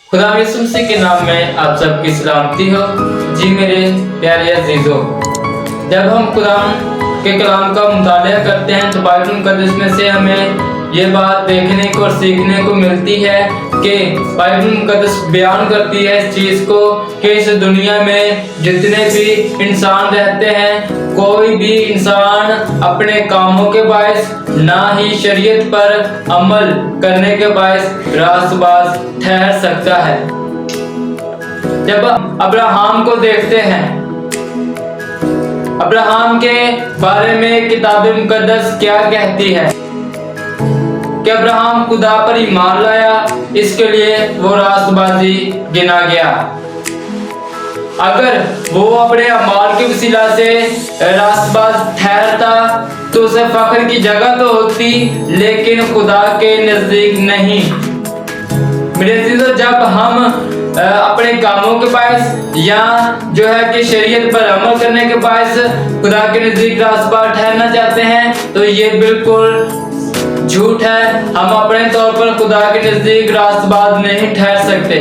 खुदा यीशु मसीह के नाम में आप सबकी सलामती हो। जी मेरे प्यारे अजीजों, जब हम खुदा के कलाम का मुताला करते हैं तो बाइबल मुकद्दस में से हमें ये बात देखने को और सीखने को मिलती है कि बाइबल मुकद्दस बयान करती है इस चीज़ को कि इस दुनिया में जितने भी इंसान रहते हैं, कोई भी इंसान अपने कामों के बायस ना ही शरीयत पर अमल करने के बायस रास्तबाज ठहर सकता है। जब अब्राहम को देखते हैं, अब्राहम के बारे में किताब मुकद्दस क्या कहती है कि अब्राहम खुदा पर ईमान लाया, इसके लिए वो रास्तबाजी गिना गया। अगर वो अपने अमाल के वसीला से रास्तबाज ठहरता तो उसे फख्र की जगह तो होती, लेकिन खुदा के नजदीक नहीं। मेरे अजीजों, जब हम अपने कामों के बायस या जो है कि शरीयत पर अमल करने के बायस खुदा के नजदीक रास्तबाज ठहरना चाहते हैं तो ये बिल्कुल झूठ है। हम अपने तौर पर खुदा के नजदीक रास्तबाज नहीं ठहर सकते।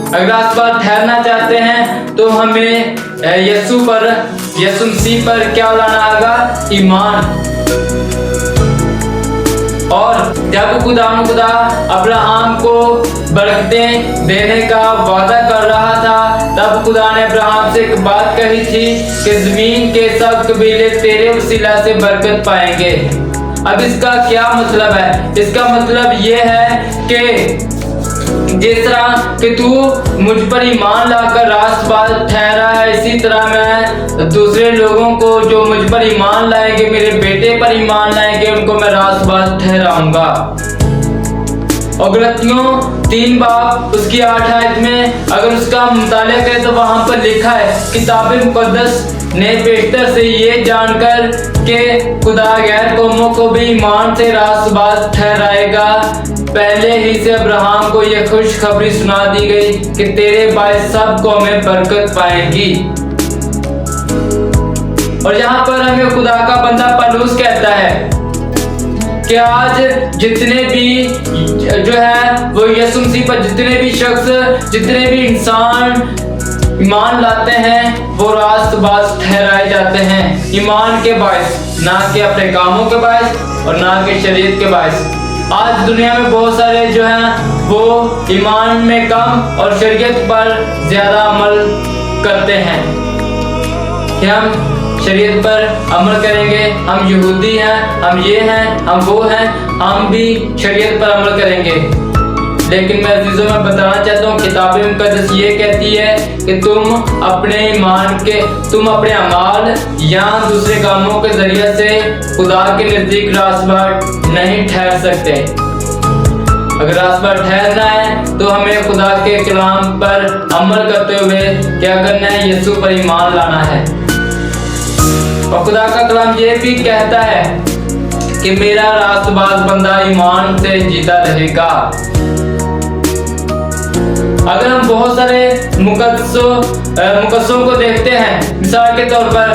अगर रास्तबाज ठहरना चाहते हैं तो हमें यीशु मसीह पर क्या लाना होगा? ईमान। और जब खुदा अब्राहम को बरकतें देने का वादा कर रहा था, तब खुदा ने अब्राहम से एक बात कही थी कि जमीन के सब कबीले तेरे वसीला से बरकत पाएंगे। अब इसका क्या मतलब है? इसका मतलब ये है कि जिस तरह कि तू मुझ पर ईमान लाकर रास्तबाज ठहरा है, इसी तरह मैं दूसरे लोगों को जो मुझ पर ईमान लाएंगे, मेरे बेटे पर ईमान लाएंगे, उनको मैं रास्तबाज ठहराऊंगा। और गलतियों 3 बाब उसकी 8 आयत में अगर उसका मुताला करें तो वहां पर लिखा है, किताब मुकद्दस ने बेहतर से ये जानकर कि खुदा गैर कौमों को भी ईमान से रास्तबाज ठहराएगा, पहले ही से अब्राहम को यह खुशखबरी सुना दी गई कि तेरे बायस सब कौमें बरकत पाएंगी। और यहाँ पर हमें खुदा का बंदा पौलुस कहता है कि आज जितने भी जो है वो यीशु मसीह पर जितने भी शख्स, जितने भी इंसान ईमान लाते हैं, वो रास्तबाज ठहराए जाते हैं ईमान के बायस, ना कि अपने कामों के बायस और ना कि शरीयत के बायस। आज दुनिया में बहुत सारे जो हैं वो ईमान में कम और शरीयत पर ज्यादा अमल करते हैं कि हम शरीयत पर अमल करेंगे, हम यहूदी हैं, हम ये हैं, हम वो हैं, हम भी शरीयत पर अमल करेंगे। लेकिन मैं अजीजों में बताना चाहता हूँ, किताब मुकद्दस ये कहती है कि तुम अपने अमाल या दूसरे कामों के जरिए से खुदा के नजदीक रास्तबाज नहीं ठहर सकते। अगर रास्तबाज ठहरना है तो हमें खुदा के कलाम पर अमल करते हुए क्या करना है? यीशु पर ईमान लाना है। और खुदा का कलाम ये भी कहता है कि मेरा रास्तबाज बंदा ईमान से जीता रहेगा। अगर हम बहुत सारे मुकद्दसों को देखते हैं, मिसाल के तौर पर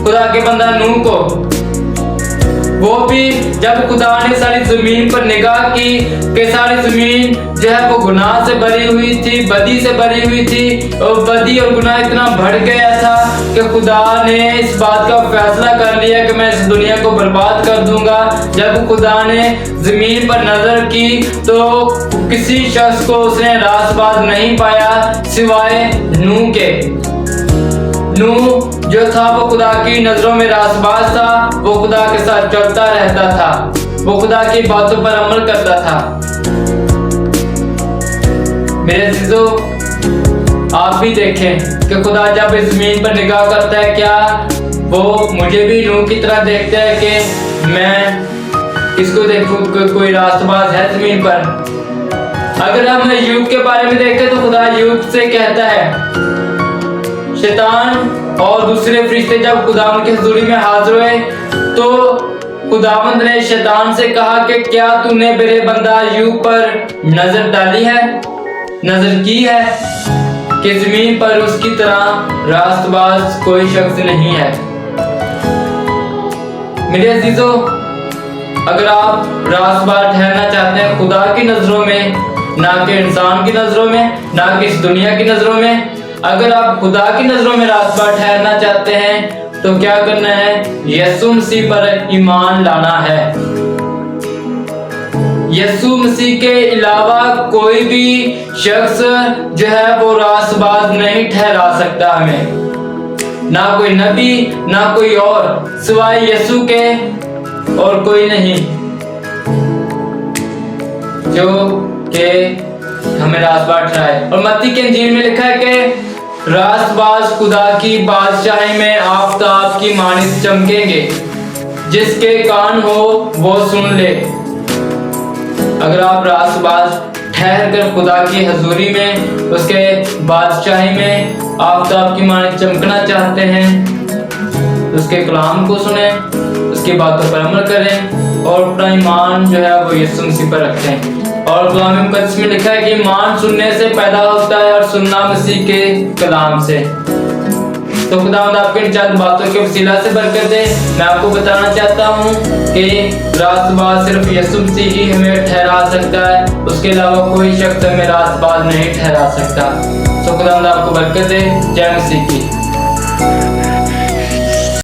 खुदा के बंदा नूह को, वो भी जब खुदा ने सारी जमीन पर निगाह की कि सारी जमीन जो है वो गुनाह से भरी हुई थी, बदी से भरी हुई थी, और बदी और गुनाह इतना बढ़ गया था कि खुदा ने इस बात का फैसला कर लिया कि मैं इस दुनिया को बर्बाद कर दूंगा। जब खुदा ने जमीन पर नजर की तो किसी शख्स को उसने रास्तबाज नहीं पाया सिवाय नूह के। नूह जो था वो खुदा की नजरों में रास्तबाज था, वो खुदा के साथ चलता रहता था, वो खुदा की बातों पर अमल करता था। मेरे अजीजों, आप भी देखें कि खुदा जब इस जमीन पर निगाह करता है, क्या वो मुझे भी नूह की तरह देखता है कि मैं किसको देखूं, कोई रास्तबाज है जमीन पर? अगर हम यूब के बारे में देखें तो खुदा यूब से कहता है, शैतान और दूसरे फरिश्ते जब खुदावंद की हुजूरी में हाजिर हुए तो खुदावंद ने शैतान से कहा कि क्या तूने मेरे बंदा यूब पर नजर डाली है, नजर की है कि जमीन पर उसकी तरह रास्तबाज कोई शख्स नहीं है। मेरे अजीजों, अगर आप रास्तबाज ठहरना चाहते हैं खुदा की नजरों में, ना कि इंसान की नजरों में, ना कि इस दुनिया की नजरों में। अगर आप खुदा की नजरों में रास्तबाज ठहरना चाहते हैं तो क्या करना है? यीशु मसीह पर ईमान लाना है। यीशु मसीह के अलावा कोई भी शख्स जो है वो रास्तबाज नहीं ठहरा सकता हमें। ना कोई नबी, ना कोई और, सिवाय यीशु के और कोई नहीं जो के हमें रास्तबाज ठहराए। और मत्ती के इंजील में लिखा है कि रास्तबाज खुदा की बादशाही में आफताब की मानित चमकेंगे, जिसके कान हो वो सुन ले। अगर आप रास्तबाज ठहर कर खुदा की हजूरी में, उसके बादशाही में आफताब की मानित चमकना चाहते हैं, उसके कलाम को सुने, उसकी बातों पर अमल करें और अपना ईमान जो है वो यीशु मसीह पर रखें। और कलाम मुकद्दस में लिखा है कि ईमान सुनने से पैदा होता है और सुनना मसीह के कलाम से। तो खुदावंद आपके इन चंद बातों के वसीला से बरकत दे। मैं आपको बताना चाहता हूँ कि रास्तबाज सिर्फ यीशु मसीह ही हमें ठहरा सकता है, उसके अलावा कोई शख्स हमें रास्तबाज नहीं ठहरा सकता। तो खुदावंद आपको बरकत दे। जय मसीह की।